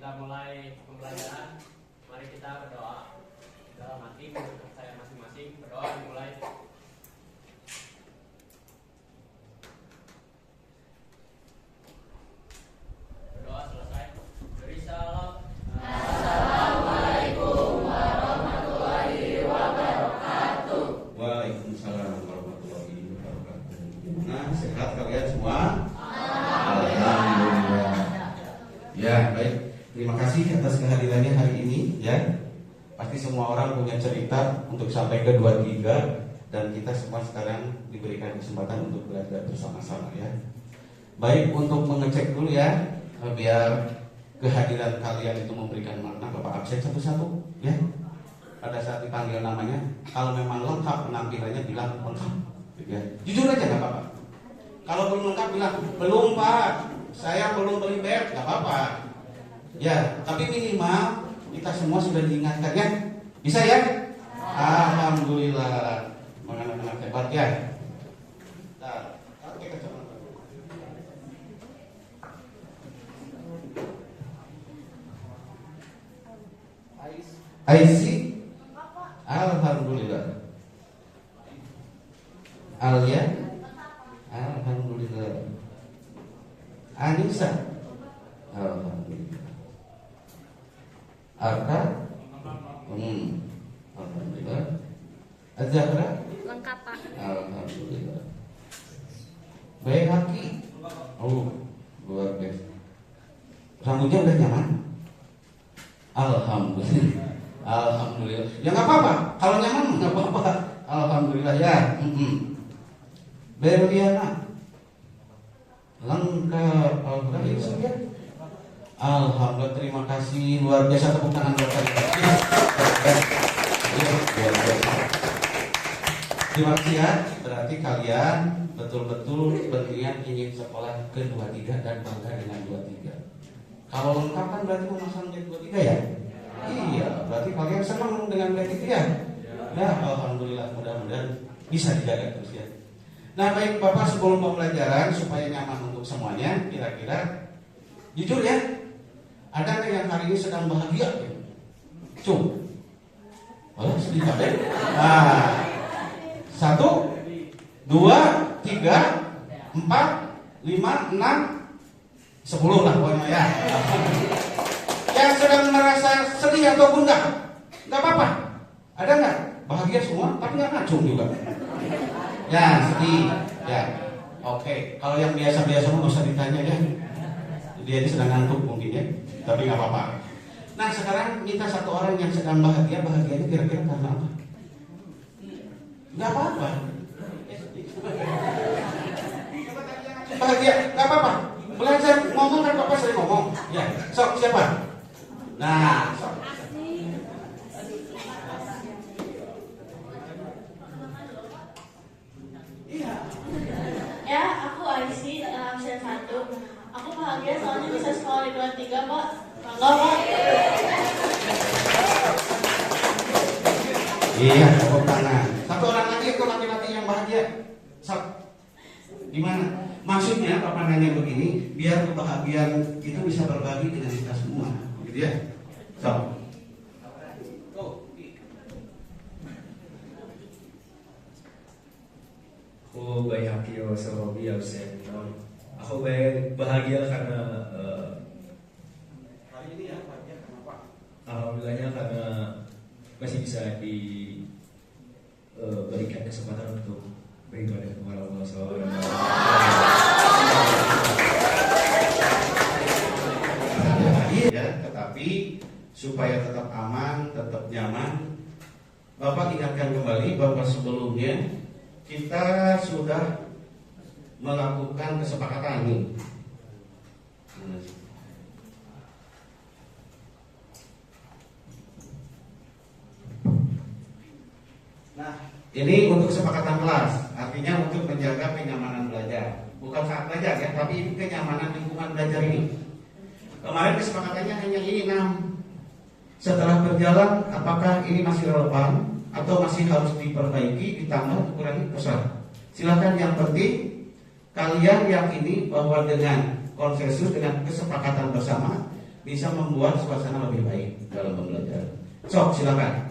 kita mulai pembelajaran, mari kita berdoa. Dalam hati untuk saya masing-masing, berdoa dimulai. Berdoa selesai. Beri salam. Assalamualaikum warahmatullahi wabarakatuh. Waalaikumsalam warahmatullahi wabarakatuh. Nah, sehat kalian semua? Alhamdulillah. Ya, baik. Terima kasih atas kehadirannya hari ini ya. Pasti semua orang punya cerita untuk sampai ke 23 dan kita semua sekarang diberikan kesempatan untuk belajar bersama-sama ya. Baik, untuk mengecek dulu ya, biar kehadiran kalian itu memberikan makna. Bapak absen satu-satu ya. Pada saat dipanggil namanya, kalau memang lengkap penampilannya bilang lengkap ya. Jujur aja nggak apa-apa. Kalau belum lengkap bilang belum Pak, saya belum beli bed, nggak apa-apa. Ya, tapi minimal kita semua sudah diingatkan ya. Bisa ya? Alhamdulillah. Anak-anak hebat ya. Nah, pakai kacamata. IC. Alhamdulillah. Alia. Alhamdulillah. Anissa. Alhamdulillah. Arka. Alhamdulillah. Azhara. Lengkap Pak. Alhamdulillah. Baik Haki. Oh, luar biasa. Rambutnya udah nyaman. Alhamdulillah. Alhamdulillah. Ya nggak apa-apa. Kalau nyaman nggak apa-apa. Alhamdulillah ya. Berliana. Lengkap. Alhamdulillah. Alhamdulillah, terima kasih, luar biasa, tepuk tangan buat kalian. Terima kasih ya. Berarti kalian betul-betul berniat ingin sekolah ke 23 dan bangga dengan 23. Kalau lengkap kan berarti memasang grade 23 ya? Iya, berarti kalian senang dengan grade itu ya? Ya, alhamdulillah, mudah-mudahan bisa dijaga terus ya. Nah baik Bapak, sebelum pembelajaran supaya nyaman untuk semuanya, kira-kira jujur ya, ada yang hari ini sedang bahagia? Coba. Oh, sedih kabeh. Nah, 1, 2, 3, 4, 5, 6, 10 lah pokoknya ya. Yang sedang merasa sedih atau gundah, nggak apa-apa. Ada nggak? Bahagia semua, tapi nggak ngacung juga. Ya, sedih. Ya, oke. Kalau yang biasa-biasa nggak usah ditanya ya. Dia ini sedang ngantuk mungkin ya, tapi nggak apa-apa. Nah sekarang minta satu orang yang sedang bahagia, bahagianya kira-kira karena apa? Nggak apa-apa. Bahagia, nggak apa-apa. Belajar ngomong kan Bapak sering ngomong. Ya, sok siapa? Nah, sok. Iya. Ya, aku Aisy, absen 1. Aku bahagia soalnya bisa sekolah di kelas 3, Pak. Bangga, Pak. Iya, tepuk tangan. Satu orang lagi itu laki-laki yang bahagia. Sok. Gimana? Maksudnya Bapak nanya begini, biar kebahagiaan itu bisa berbagi dengan kita semua, gitu ya. Sok. Aku bahagia Sohobi absen. Aku bahagia karena Hari ini ya, bahagia kenapa? alhamdulillahnya karena masih bisa diberikan kesempatan untuk beribadah kepada Allah SWT. Ya, tetapi supaya tetap aman, tetap nyaman, Bapak ingatkan kembali bahwa sebelumnya kita sudah melakukan kesepakatan ini. Nah, ini untuk kesepakatan kelas, artinya untuk menjaga kenyamanan belajar. Bukan saat belajar ya, tapi ini kenyamanan lingkungan belajar ini. Kemarin kesepakatannya hanya ini 6. Setelah berjalan, apakah ini masih relevan atau masih harus diperbaiki, ditambah, dikurangi, terserah. Silakan, yang penting kalian yakini bahwa dengan konsensus, dengan kesepakatan bersama bisa membuat suasana lebih baik dalam pembelajaran. Sok, silakan.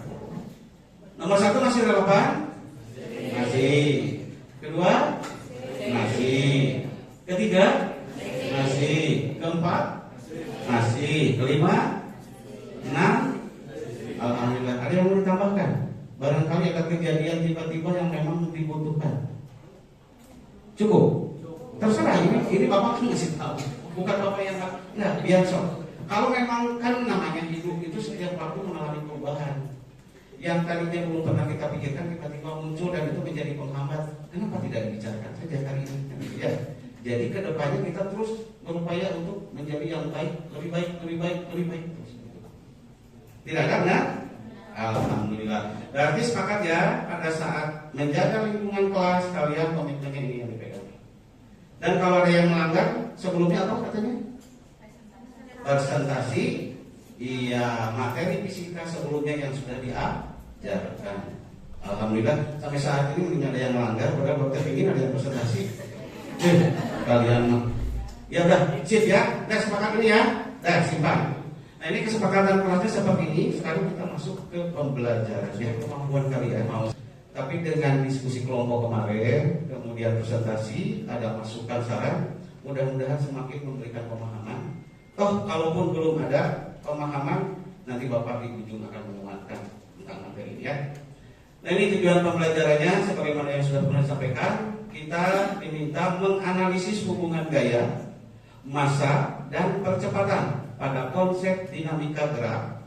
Nomor 1 masih relevan? Masih. Kedua? Masih. Ketiga? Masih. Keempat? Masih. Kelima? 6? Alhamdulillah. Ada yang mau ditambahkan? Barangkali ada kejadian tiba-tiba yang memang dibutuhkan. Cukup? Terserah, ini Bapak kan ngasih tahu. Bukan Bapak yang nah, biar sok. Kalau memang kan namanya hidup itu setiap waktu mengalami perubahan. Yang tadinya belum pernah kita pikirkan tiba-tiba muncul dan itu menjadi penghambat. Kenapa tidak dibicarakan saja hari ini? Ya. Jadi kedepannya kita terus berupaya untuk menjadi yang baik, lebih baik, lebih baik, lebih baik terus. Tidak ada benar? Alhamdulillah. Berarti sepakat ya, pada saat menjaga lingkungan kelas kalian komitmennya ini yang dipegang. Dan kalau ada yang melanggar, sebelumnya apa katanya? Presentasi. Iya, materi fisika sebelumnya yang sudah diajarkan. Alhamdulillah sampai saat ini mungkin ada yang melanggar, padahal dokter ingin ada yang presentasi. Kalian ya udah, sip ya. Dah sepakat ini ya. Dah simpan. Nah ini kesepakatan kelasnya seperti ini. Sekarang kita masuk ke pembelajarannya, kemampuan kalian mau. Tapi dengan diskusi kelompok kemarin, kemudian presentasi, ada masukan saran, mudah-mudahan semakin memberikan pemahaman. Toh kalaupun belum ada pemahaman, nanti Bapak di ujung akan menguatkan tentang materi ini ya. Nah ini tujuan pembelajarannya sebagaimana yang sudah pernah disampaikan. Kita diminta menganalisis hubungan gaya, massa, dan percepatan pada konsep dinamika gerak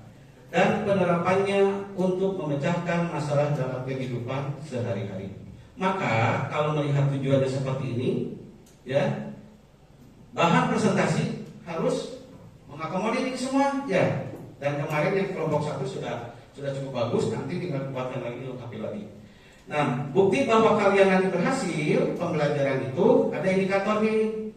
dan penerapannya untuk memecahkan masalah dalam kehidupan sehari-hari. Maka kalau melihat tujuannya seperti ini, ya, bahan presentasi harus mengakomodir ini semua, ya. Dan kemarin yang kelompok 1 sudah cukup bagus, nanti tinggal kuatkan lagi, lengkapi lagi. Nah, bukti bahwa kalian nanti berhasil pembelajaran itu ada indikatornya.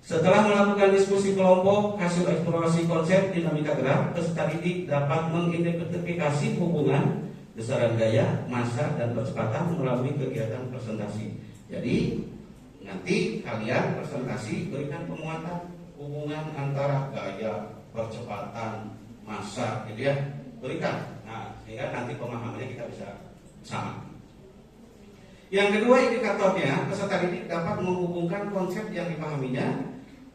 Setelah melakukan diskusi kelompok, hasil eksplorasi konsep dinamika gerak, peserta didik dapat mengidentifikasi hubungan besaran gaya, massa, dan percepatan melalui kegiatan presentasi. Jadi, nanti kalian presentasi berikan penguatan hubungan antara gaya, percepatan, massa, gitu ya, berikan. Nah, sehingga nanti pemahamannya kita bisa sama. Yang kedua indikatornya, peserta didik dapat menghubungkan konsep yang dipahaminya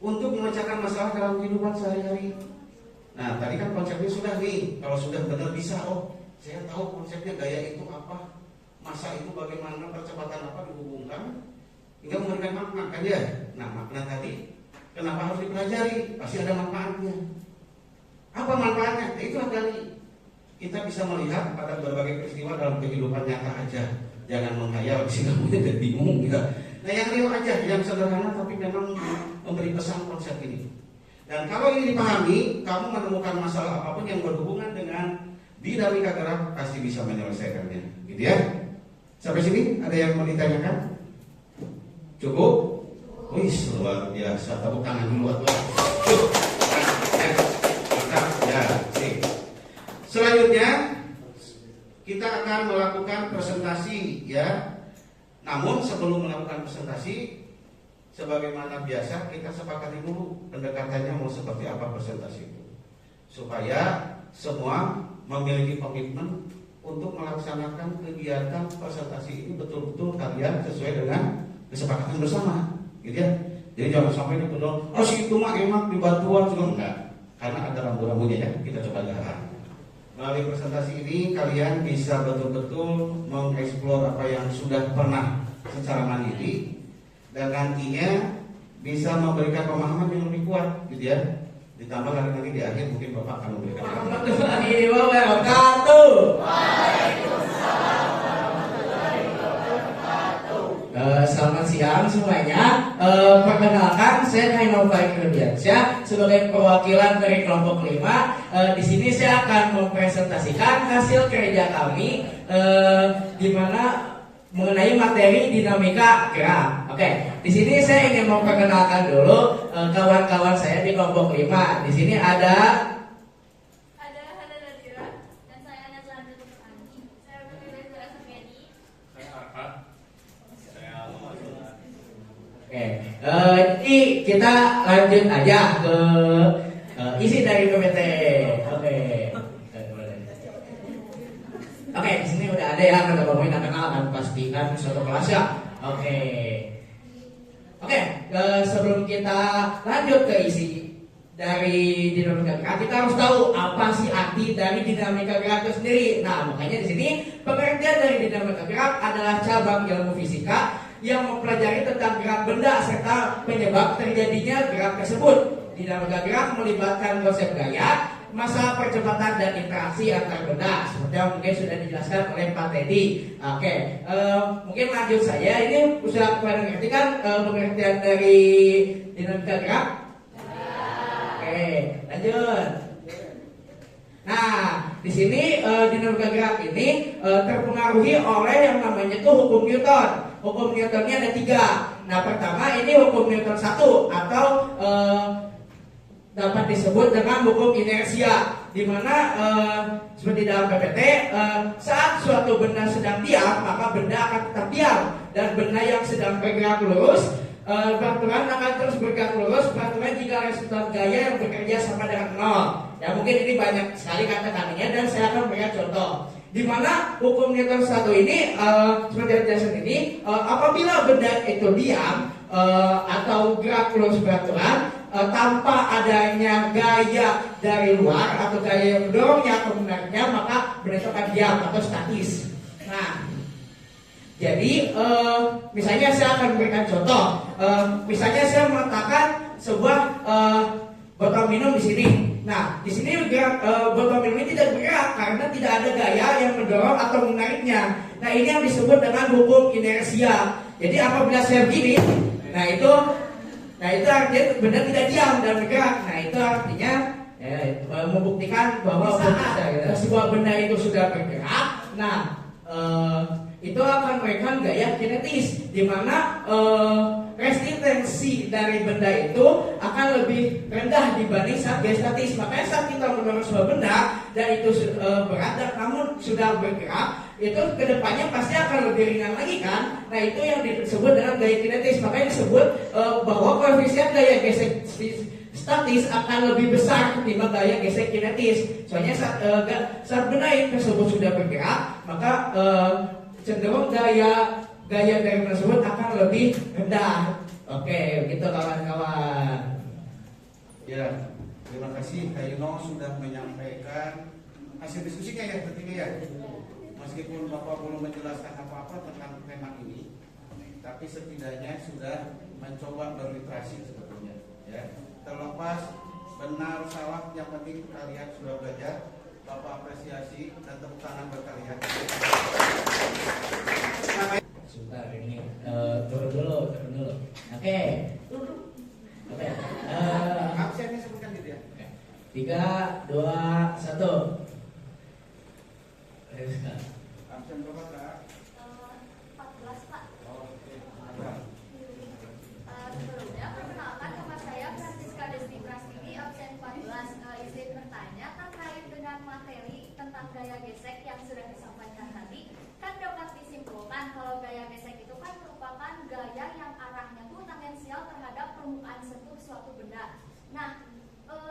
untuk memecahkan masalah dalam kehidupan sehari-hari. Nah, tadi kan konsepnya sudah nih. Kalau sudah benar bisa, oh, saya tahu konsepnya gaya itu apa, massa itu bagaimana, percepatan apa dihubungkan hingga memberikan makna kan ya. Nah, makna tadi kenapa harus dipelajari? Pasti ada manfaatnya. Apa manfaatnya? Itu ada nih. Kita bisa melihat pada berbagai peristiwa dalam kehidupan nyata aja. Jangan menghayal sehingga kamu jadi bingung gitu. Nah yang real aja, yang sederhana tapi memang memberi pesan konsep ini. Dan kalau ini dipahami, kamu menemukan masalah apapun yang berhubungan dengan dinamika gerak pasti bisa menyelesaikannya, gitu ya. Sampai sini ada yang mau ditanyakan? Cukup? Wih, luar biasa. Tepuk tangan dulu buat mantap ya. Selanjutnya kita akan melakukan presentasi ya. Namun sebelum melakukan presentasi, sebagaimana biasa kita sepakati dulu pendekatannya mau seperti apa presentasi itu, supaya semua memiliki komitmen untuk melaksanakan kegiatan presentasi ini betul-betul kalian sesuai dengan kesepakatan bersama, gitu ya. Jadi jangan sampai dipedol, oh si itu mah emak dibantuan juga enggak, karena ada rambu-rambunya ya. Kita coba lihat. Melalui presentasi ini kalian bisa betul-betul mengeksplor apa yang sudah pernah secara mandiri dan nantinya bisa memberikan pemahaman yang lebih kuat, gitu ya. Ditambah lagi di akhir mungkin Bapak akan memberikan warahmatullahi wabarakatuh. Waalaikumsalam warahmatullahi wabarakatuh. Selamat siang semuanya. Perkenalkan, saya Hainova Ikrediansyah sebagai perwakilan dari kelompok 5. Di sini saya akan mempresentasikan hasil kerja kami di mana mengenai materi dinamika gerak. Oke, di sini saya ingin memperkenalkan dulu kawan-kawan saya di kelompok 5. Di sini ada Hana Nadira dan saya Nazla Handatul Ani. Saya berasal dari Asmeni. Oke, di kita lanjut aja ke isi dari PPT. Oke. Oke, di sini udah ada ya, kata Bang Win, kenal kan pasti kan suatu kelas ya. Oke. Oke, sebelum kita lanjut ke isi dari dinamika gerak, kita harus tahu apa sih arti dari dinamika gerak itu sendiri. Nah, makanya di sini pengertian dari dinamika gerak adalah cabang ilmu fisika yang mempelajari tentang gerak benda serta penyebab terjadinya gerak tersebut. Dinamika gerak melibatkan konsep gaya, masa percepatan dan interaksi antar benda, seperti yang mungkin sudah dijelaskan oleh Pak Teddy. Oke, mungkin lanjut saya. Ini sudah pada mengerti kan pengertian dari dinamika gerak? Oke, lanjut. Nah, di sini dinamika gerak ini terpengaruhi oleh yang namanya tuh hukum Newton. Hukum Newtonnya ada 3. Nah, pertama ini hukum Newton 1 atau dapat disebut dengan hukum inersia, di mana seperti dalam PPT, saat suatu benda sedang diam maka benda akan tetap diam, dan benda yang sedang bergerak lurus, peraturan akan terus bergerak lurus, peraturan jika resultan gaya yang bekerja sama dengan 0. Ya mungkin ini banyak sekali kata-katanya dan saya akan berikan contoh. Di mana hukum Newton 1 ini seperti yang dijelaskan ini, apabila benda itu diam atau gerak lurus peraturan tanpa adanya gaya dari luar atau gaya yang mendorongnya atau menariknya, maka benda itu akan diam atau statis. Nah, jadi misalnya saya akan memberikan contoh. Misalnya saya meletakkan sebuah botol minum di sini. Nah, di sini botol minum ini tidak bergerak karena tidak ada gaya yang mendorong atau menariknya. Nah, ini yang disebut dengan hukum inersia. Jadi apabila saya begini, nah itu artinya benda tidak diam dan bergerak. Nah, itu artinya membuktikan bahwa sebuah benda itu sudah bergerak. Nah, itu akan memberikan gaya kinetis, di mana resistensi dari benda itu akan lebih rendah dibanding saat gaya statis. Makanya saat kita mendorong sebuah benda dan itu berat dan namun sudah bergerak, itu kedepannya pasti akan lebih ringan lagi kan. Nah, itu yang disebut dengan gaya kinetis. Makanya disebut bahwa koefisien gaya gesek statis akan lebih besar ketimbang gaya gesek kinetis. Soalnya saat benda tersebut sudah bergerak, maka cenderung gaya dari benda tersebut akan lebih rendah. Oke, begitu kawan-kawan. Ya, terima kasih Kak Yuno sudah menyampaikan hasil diskusinya ya bertiga ya. Meskipun Bapak belum menjelaskan apa-apa tentang tema ini, tapi setidaknya sudah mencoba berliterasi sebetulnya. Ya, terlepas benar salah, yang penting kalian sudah belajar. Bapak apresiasi dan tepuk tangan buat kalian. Sebentar ini turun dulu. Oke. Oke. Absennya sebutkan gitu ya. 3, 2, 1. Absen berapa Kak? 14 Pak. Oke, ada. Sebelumnya perkenalkan nama saya Francisca Desti Prastini, absen 14. Izin bertanya terkait dengan materi tentang gaya gesek yang sudah disampaikan tadi. Kan dapat disimpulkan kalau gaya gesek itu kan merupakan gaya yang arahnya itu tangensial terhadap permukaan sentuh suatu benda. Nah,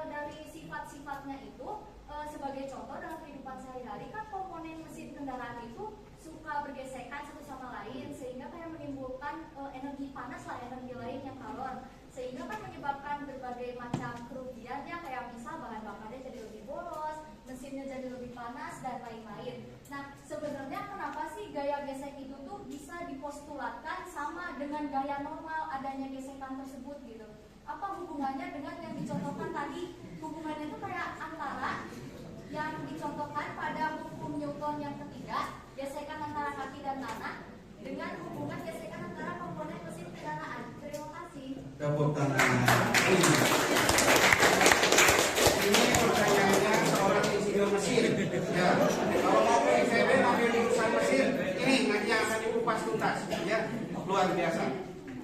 dari sifat-sifatnya itu sebagai contoh dalam kehidupan sehari-hari kan komponen mesin kendaraan itu suka bergesekan satu sama lain, sehingga kayak menimbulkan energi panas lah, energi lain yang kalor, sehingga kan menyebabkan berbagai macam kerugian ya, kayak misal bahan bakarnya jadi lebih boros, mesinnya jadi lebih panas dan lain-lain. Nah, sebenarnya kenapa sih gaya gesek itu tuh bisa dipostulatkan sama dengan gaya normal adanya gesekan tersebut gitu? Apa hubungannya dengan yang dicontohkan tadi? Hubungannya itu kayak antara yang dicontohkan pada hukum Newton yang ketiga, gesekan antara kaki dan tanah, dengan hubungan gesekan antara komponen mesin kendaraan. Terima kasih. Tepuk tangan. Ini pertanyaannya seorang insinyur mesin. Ya, kalau mau ke ITB ambil jurusan mesin, ini nanti akan dikupas tuntas. Ya, luar biasa.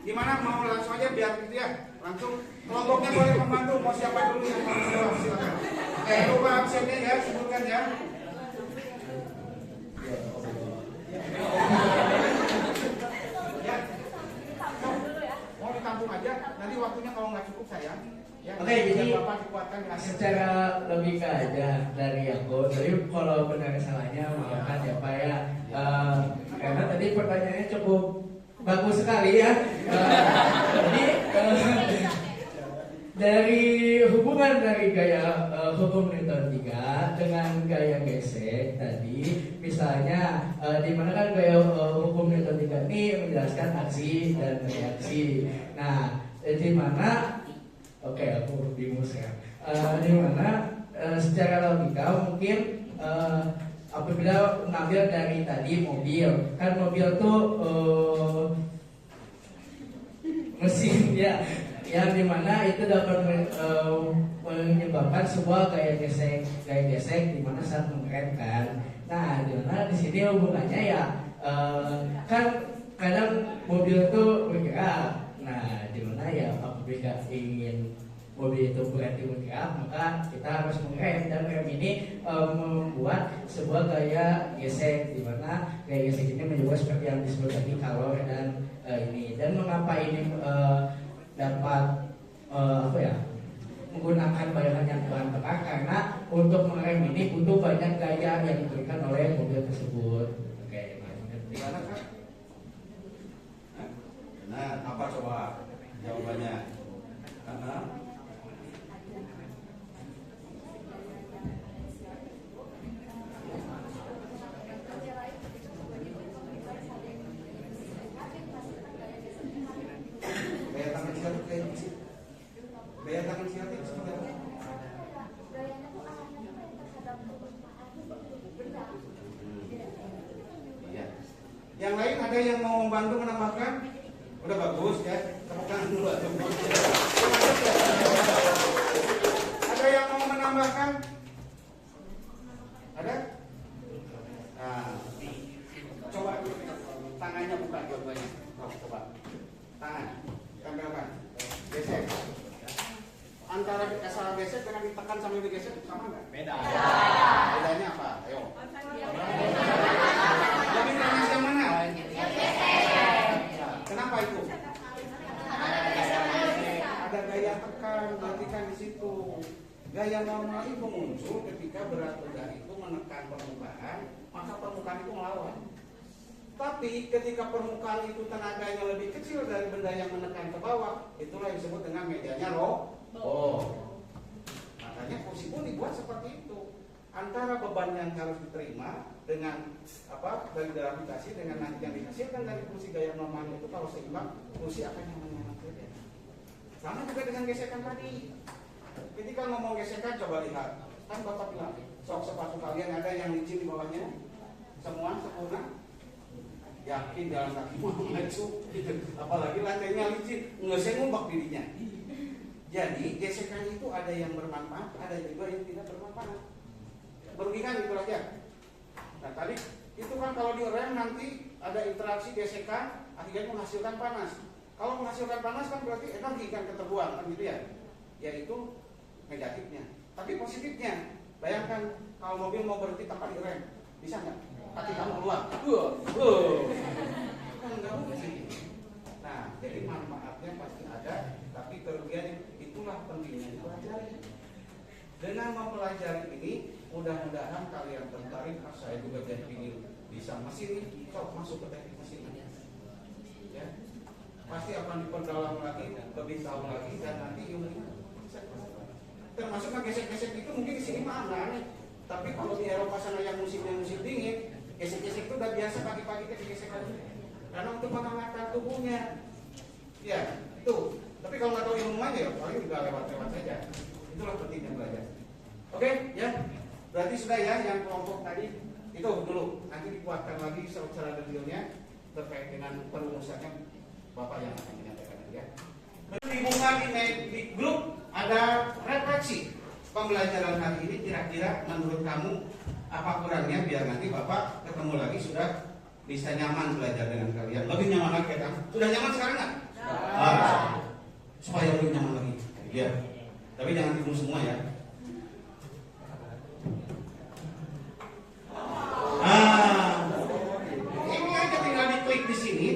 Gimana, mau langsung aja biar gitu ya? Langsung kelompoknya boleh membantu. Mau siapa dulu yang mau menjawab, silakan. Oke, lupa absennya ya, sebutkan ya. Mau ditampung aja, nanti waktunya sayang. Ya, Oke, jadi Bapak dikuatkan dengan secara logika aja dari aku, jadi kalau benar salahnya maafkan ya Pak ya. Karena tadi pertanyaannya cukup bagus sekali ya. Jadi dari hubungan dari gaya hukum Newton 3 dengan gaya gesek tadi, misalnya di mana kan gaya hukum Newton 3 ini menjelaskan aksi dan reaksi. Nah, di mana oke, aku bingung sekarang. Di mana secara logika mungkin apabila mengambil dari tadi mobil, kan mobil tuh mesin ya, yang dimana itu dapat menyebabkan sebuah gaya gesek di mana saat mengerem kan. Nah, di mana di sini hubungannya ya kan kadang mobil tuh bergerak. Nah, di mana ya apabila ingin mobil itu berhenti bergerak, maka kita harus mengerem, dan rem ini membuat sebuah gaya gesek, di mana gaya gesek ini menyebabkan seperti yang disebut tadi kalor dan ini. Dan mengapa ini dapat menggunakan bayangan yang kurang tepat, karena untuk mengerem ini butuh banyak gaya yang diberikan oleh mobil tersebut. Oke, gimana Kak? Nah, apa coba jawabannya? Karena gaya tangan siapa kayak gitu? Gaya tangan siapa itu seperti apa? Gayanya tuh arahnya tuh kayak terhadap permukaan benda. Iya. Yang lain ada yang mau membantu menambahkan? Udah bagus ya. Tepuk tangan dulu. Ada yang mau menambahkan? Ada? Nah, coba tangannya buka dua-duanya. Coba. Tangan. Tempelkan. Gesek. Antara asal gesek dengan ditekan sambil digesek sama nggak? Beda. Bedanya apa? Ayo. Lebih panas yang mana? Kenapa itu? Ada gaya tekan, berarti kan di situ. Gaya normal itu muncul ketika berat benda itu menekan permukaan, maka permukaan itu melawan. Tapi ketika permukaan itu tenaganya lebih kecil dari benda yang menekan ke bawah, itulah yang disebut dengan medianya Makanya kursi pun dibuat seperti itu. Antara beban yang harus diterima dengan dari gravitasi dengan nanti yang dihasilkan dari kursi gaya normalnya itu kalau seimbang, kursi akan nyaman-nyaman saja. Sama juga dengan gesekan tadi. Ketika ngomong gesekan, coba lihat. Kan Bapak bilang, sok sepatu kalian ada yang licin di bawahnya? Semua sempurna? Yakin jalan kaki maju, gitu. Apalagi lantainya licin, nggak saya ngumbak dirinya. Jadi gesekan itu ada yang bermanfaat, ada juga yang tidak bermanfaat. Merugikan itu aja. Nah tadi itu kan kalau direm nanti ada interaksi gesekan, akhirnya menghasilkan panas. Kalau menghasilkan panas kan berarti energi kan keterbuang kan gitu ya. Yaitu negatifnya. Tapi positifnya, bayangkan kalau mobil mau berhenti tanpa direm, bisa nggak? Kaki kamu keluar. Kan nggak mungkin. Nah, jadi manfaatnya pasti ada, tapi kerugian itulah pentingnya dipelajari. Dengan mempelajari ini, mudah-mudahan kalian tertarik. Saya juga jadi ingin bisa mesin, sok masuk ke teknik mesin. Ya, pasti akan diperdalam lagi, lebih tahu lagi, dan nanti ilmunya termasuk gesek-gesek itu mungkin di sini mah aneh. Tapi kalau di Eropa sana yang musimnya musim dingin, gesek-gesek itu udah biasa pagi-pagi kita gesek aja. Karena untuk menghangatkan tubuhnya. Ya, itu. Tapi kalau nggak tahu ilmu aja ya, paling juga lewat-lewat saja. Itulah pentingnya belajar. Oke, ya. Berarti sudah ya yang kelompok tadi itu dulu. Nanti dikuatkan lagi secara detailnya terkait dengan perumusannya Bapak yang akan menyampaikan ya. Hubungan di grup ada refleksi pembelajaran hari ini. Kira-kira menurut kamu apa kurangnya biar nanti Bapak ketemu lagi sudah bisa nyaman belajar dengan kalian. Lebih nyaman lagi kan? Sudah nyaman sekarang nggak? Supaya lebih nyaman lagi. Ya. Tapi jangan tidur semua ya. Ini aja tinggal diklik di sini,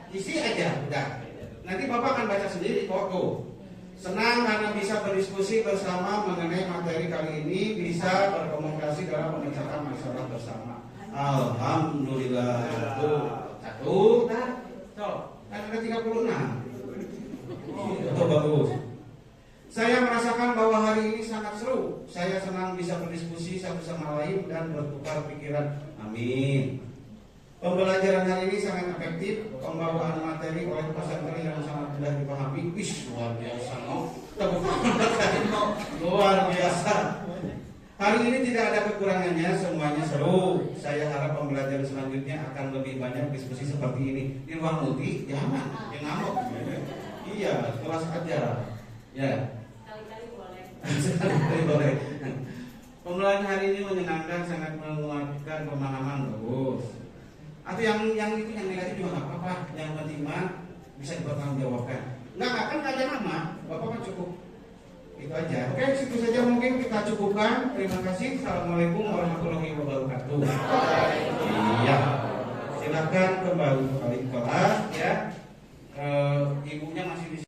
isi aja, udah. Nanti Bapak akan baca sendiri kok tuh. Senang mengenai materi kali ini bisa berkomunikasi dalam memecahkan masalah bersama. Alhamdulillah. Tuh, satu. Tuh, kan ada 36. Itu bagus. Saya merasakan bahwa hari ini sangat seru. Saya senang bisa berdiskusi satu sama lain dan bertukar pikiran. Amin. Pembelajaran hari ini sangat efektif. Pembawaan materi oleh pesantren yang sangat mudah dipahami. Luar biasa, no. Tepuk tangan, no. Luar biasa. Hari ini tidak ada kekurangannya, semuanya seru. Saya harap pembelajaran selanjutnya akan lebih banyak diskusi seperti ini. Di ruang multi, jangan, yang ngamuk. Iya, kelas aja. Ya. Sekali-kali boleh. Pembelajaran hari ini menyenangkan, sangat menguatkan pemahaman, bagus. Atau yang itu yang negatif juga nggak apa-apa. Yang penting mah bisa dipertanggungjawabkan. Nggak akan kajian lama, Bapak kan cukup. Itu aja. Oke, situ saja mungkin kita cukupkan. Terima kasih. Assalamualaikum warahmatullahi wabarakatuh. Iya. Silakan kembali kelas ya. Ibunya masih di